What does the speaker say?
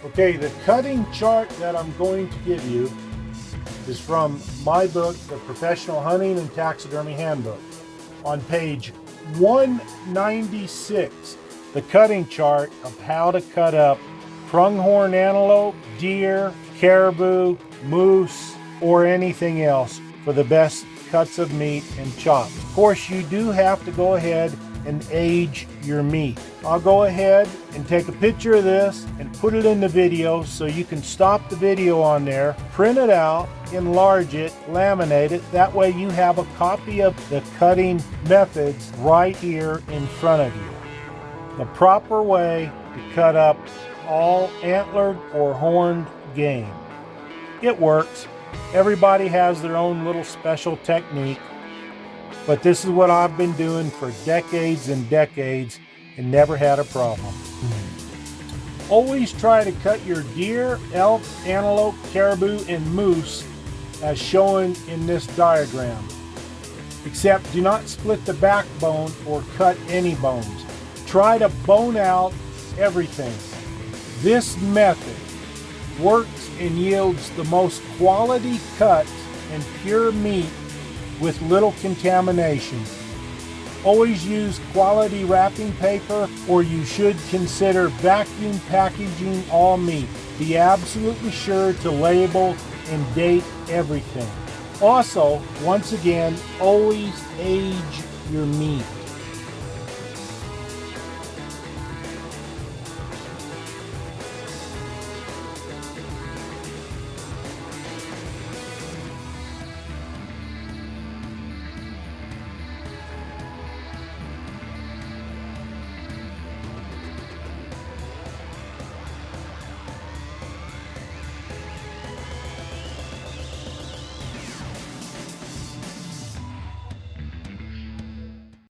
Okay, the cutting chart that I'm going to give you is from my book, The Professional Hunting and Taxidermy Handbook. On page 196, the cutting chart of how to cut up pronghorn antelope, deer, caribou, moose, or anything else for the best cuts of meat and chops. Of course, you do have to go ahead and age your meat. I'll go ahead and take a picture of this and put it in the video so you can stop the video on there, print it out, enlarge it, laminate it. That way you have a copy of the cutting methods right here in front of you. The proper way to cut up all antlered or horned game. It works. Everybody has their own little special technique, but this is what I've been doing for decades and decades and never had a problem. Always try to cut your deer, elk, antelope, caribou, and moose as shown in this diagram. Except do not split the backbone or cut any bones. Try to bone out everything. This method works and yields the most quality cuts and pure meat with little contamination. Always use quality wrapping paper, or you should consider vacuum packaging all meat. Be absolutely sure to label and date everything. Also, once again, always age your meat.